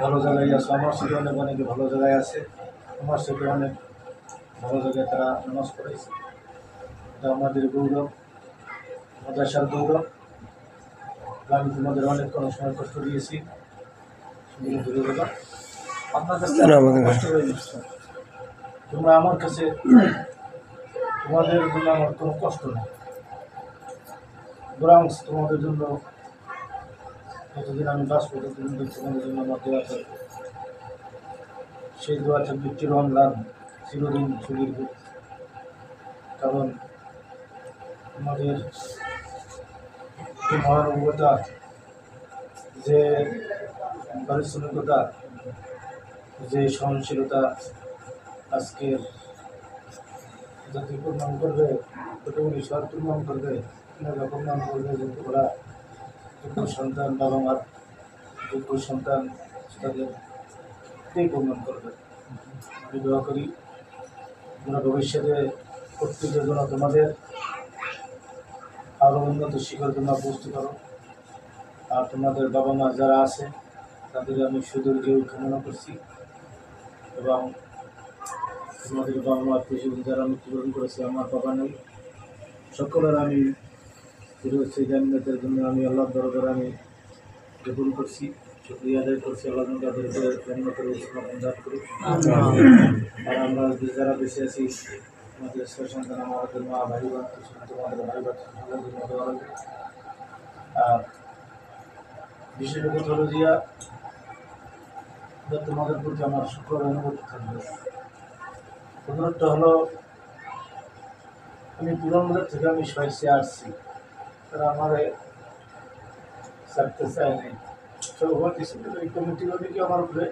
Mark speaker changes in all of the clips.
Speaker 1: ভালো জায়গায় আছে, আমার থেকে অনেক অনেকে ভালো জায়গায় আছে, আমার থেকে অনেক ভালো জায়গায় তারা নামাজ পড়েছে। এটা আমাদের গৌরব, মাদ্রাসার গৌরব। আমি তোমাদের অনেক কোনো সময় কষ্ট দিয়েছি, সেগুলো ভুলে গেলাম। আপনার কাছে কষ্ট হয়ে যাচ্ছে, তোমরা আমার কাছে, তোমাদের জন্য আমার কোনো কষ্ট নেই, বরং তোমাদের জন্য যতদিন আমি বাঁচবো ততদিন তোমাদের জন্য আমার দোয়া থাকবে। সেই দোয়া থাকবে চিরম্লান, চিরদিন সুদীর্ঘ। কারণ আমাদের যে মহানুভবতা, যে পারিশ্রমিকতা, যে সহনশীলতা আজকের জাতি প্রমাণ করবে, কতগুলি সব প্রমাণ করবে, কিভাবে প্রমাণ করবে যে ওরা যোগ্য সন্তান, বাবা মার যোগ্য সন্তান, তাদেরকেই প্রমাণ করবে। আমি দোয়া করি তোমরা ভবিষ্যতে প্রত্যেকের জন্য তোমাদের আরও উন্নত শিখর তোমরা বুঝতে পারো। আর তোমাদের বাবা মা যারা আছে তাদের আমি সুদীর্ঘ কামনা করছি, এবং তোমাদের বাবা মা আত্মীয় যারা মৃত্যুবরণ করেছে, আমার বাবা নেই, সকলের আমি সেই জান্নাতের জন্য আমি আল্লাহর দরবারে আমি জ্ঞাপন করছি, শুকরিয়া আদায় করছি। আল্লাহ তাদেরকে জান্নাতের দান করুন। আর আমরা যারা বেঁচে আছি, আমাদের সন্তান, আমাদের মা ভাই বোন, তোমাদের ভাই বোন। আর বিশেষ কথা হলো যে তোমাদের প্রতি আমার সকল অনুভূতি থাকবে। অনুরোধটা হলো, আমি পুরোনোদের থেকে আমি সবাইসে আসছি, তারা আমার ছাড়তে চায় নাই। তো হয়েছে এই কমিটির অনেকে আমার উপরে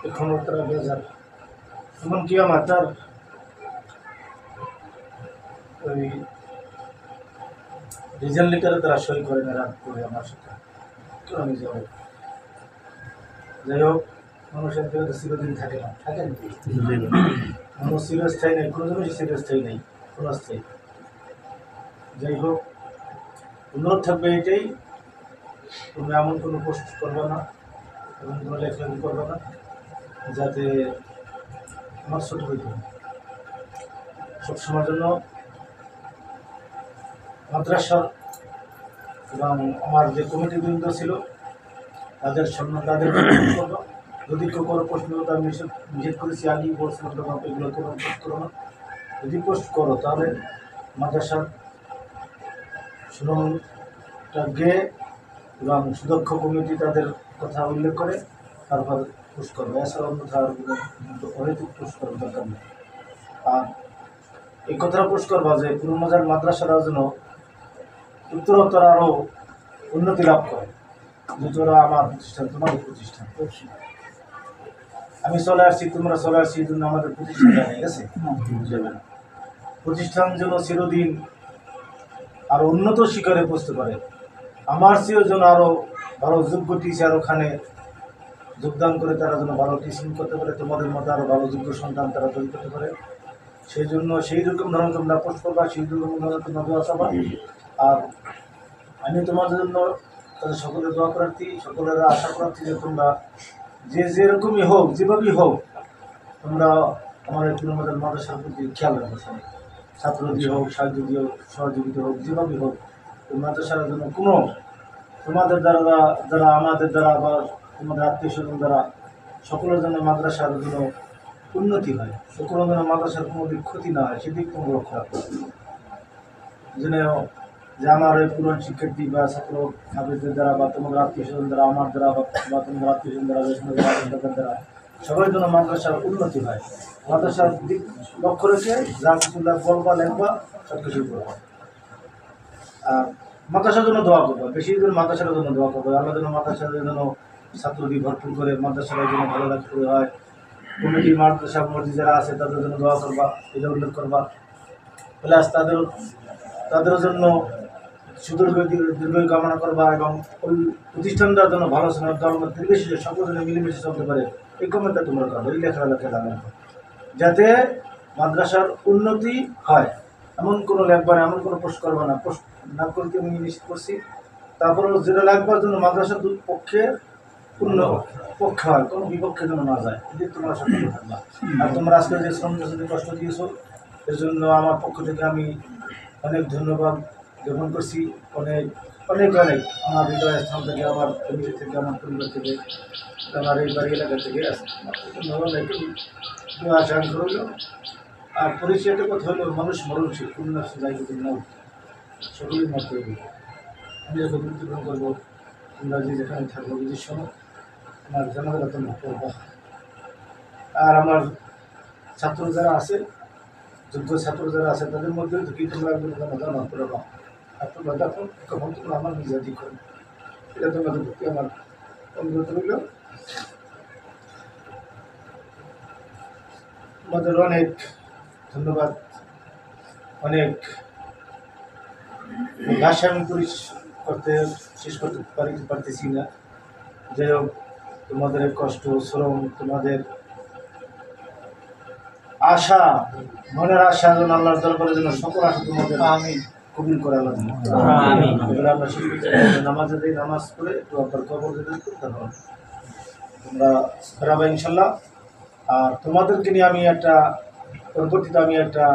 Speaker 1: এখন তারা বেজার, এমনকি আমার তার ওই রিজন লিটারে তারা সই করে না, রাত করে আমার সাথে, কেউ আমি যাবো। যাই হোক, মানুষের কেউ চিরদিন থাকে না, থাকেন কি মানুষ চিরস্থায়ী নেই, কোনো জিনিস চিরস্থায়ী নেই, ক্ষণস্থায়ী। যাই হোক, অনুরোধ থাকবে এটাই, তুমি এমন কোনো পোস্ট করবে না, এমন কোনো লেখালেখি করবে না যাতে আমার ছোট হইতে। সবসময়ের জন্য মাদ্রাসার এবং আমার যে কমিটি বৃন্দ ছিল তাদের সম্মান, তাদের করবো। যদি কেউ কোনো প্রশ্ন আমি নিষেধ করেছি, আগেই বলছিলাম এগুলো কোনো পোস্ট করো না। যদি পোস্ট করো তাহলে মাদ্রাসার সুনামটা গেয়ে এবং সুদক্ষ কমিটি তাদের কথা উল্লেখ করে তারপর পোস্ট করবে, এছাড়া অন্যথা অহেতুক পোস্ট করার দরকার নেই। আর এই কথাটা পোস্ট করবা যে পুরোনোজার মাদ্রাসারা যেন উত্তরোত্তর আরও উন্নতি লাভ করে, যে তোরা আমার প্রতিষ্ঠান, তোমাদের প্রতিষ্ঠান, আমি চলে আসছি, তোমরা চলে আসছি, এই জন্য আমাদের প্রতিষ্ঠান জানিয়ে গেছে। প্রতিষ্ঠান যেন চিরদিন আরো উন্নত শিখরে পৌঁছতে পারে, আমার চেয়েও যেন আরো ভালো যোগ্য টিচার ওখানে যোগদান করে তারা যেন ভালো টিচিং করতে পারে, তোমাদের মধ্যে আরো ভালো যোগ্য সন্তান তারা তৈরি করতে পারে। সেই জন্য সেই রকম ধরনের তোমরা পোস্ট করবা, সেই রকম ধরনের তোমরা দোয়া চাবা। আর আমি তোমাদের জন্য তাদের সকলের দোয়া প্রার্থী, সকলের আশা প্রার্থী যে তোমরা যে যেরকমই হোক, যেভাবেই হোক, তোমরা আমার এই পুরোনোদের মাদ্রাসার প্রতি খেয়াল রাখো। ছাত্র দিয়ে হোক, সাহায্য দিয়ে হোক, সহযোগিতা হোক, যেভাবেই হোক, এই মাদ্রাসার জন্য কোনো তোমাদের দ্বারা, যারা আমাদের দ্বারা বা তোমাদের আত্মীয় স্বজন দ্বারা সকলের জন্য মাদ্রাসার জন্য উন্নতি হয়, সকলের জন্য মাদ্রাসার কোনো দিক ক্ষতি না হয়, সেদিক তোমরা লক্ষ্য রাখো। যেন যে আমার ওই পুরনো শিক্ষার্থী বা ছাত্র ছাত্রীদের দ্বারা বা তোমাদের আত্মীয় স্বজন দ্বারা, আমার দ্বারা বা তোমাদের আত্মীয় স্বজন দ্বারা দ্বারা সবার জন্য মাদ্রাসার উন্নতি হয়। মাদ্রাসার দিক লক্ষ্য রেখে যা কিছু বলবা, লেখবা, সব কিছুই করবা। আর মাদ্রাসার জন্য দোয়া করবো, বেশি দিন মাদ্রাসার জন্য দোয়া করবো, আল্লাহ যেন মাদ্রাসার জন্য ছাত্রদের ভরপুর করে মাদ্রাসার জন্য ভালো রাখতে হয়। কমিটি মাদ্রাসা মসজিদ যারা আছে তাদের জন্য দোয়া করবা, এটা উল্লেখ করবা। প্লাস তাদের জন্য সুদীর্ঘ কামনা করবা, এবং ওই প্রতিষ্ঠানটার জন্য ভালো সময় দল নির্বিশেষে সকলে মিলেমিশে চলতে পারে, এই কমেন্টটা তোমরা করো, এই লেখালেখা জানাবে, যাতে মাদ্রাসার উন্নতি হয়। এমন কোনো লেখবা না, এমন কোনো পোস্ট করবা না, পোস্ট না করতে আমি নিশ্চিত করছি। তারপরে যেটা লেখবার জন্য মাদ্রাসার পক্ষে পূর্ণ পক্ষ হয়, কোনো বিপক্ষে যেন না যায়, এদের তোমরা সতর্ক থাকবা। আর তোমরা আজকে যে শ্রমদের সাথে কষ্ট দিয়েছো এর জন্য আমার পক্ষ থেকে আমি অনেক ধন্যবাদ জ্ঞাপন করছি। অনেক অনেক অনেক আমার হৃদয় স্থান থেকে, আমার ফ্যামিলি থেকে, আমার পরিবার থেকে, আমার এই বাড়ি এলাকা থেকে ধন্যবাদ আশা করল। আর পরিচয়টা কথা হলো মানুষ মরণশীল, কোন নফসে যাই কিন্তু নাও, সকলেই মরতে হবে। আমি যখন মৃত্যুগ্রহণ করবো তোমরা যে যেখানে থাকবো যদি শোনো আমার জানাজাটা তোমরা করবো। আর আমার ছাত্র যারা আছে, যোগ্য ছাত্র যারা আছে তাদের মধ্যে যদি তোমরা একজন জানাজা না করবা আর তোমরা দেখো কখন তোমরা আমার নিজাতি করো, এটা তোমাদের প্রতি আমার অনুরোধ রইল। তোমাদের অনেক ধন্যবাদ। অনেক ভাষা আমি শেষ করতে পারতেছি না। যাই হোক, তোমাদের কষ্ট, শ্রম, তোমাদের আশা, মনের আশা যেন আল্লাহর দরবারে যেন সকল আশা তোমাদের আমি কবুল করে আল্লাহ। এগুলো আমরা নামাজে দিই, নামাজ পড়ে একটু আপনার কবর যেতে করতে হবে, তোমরা বেরাবা ইনশাল্লাহ। আর তোমাদেরকে নিয়ে আমি একটা পরবর্তীতে আমি একটা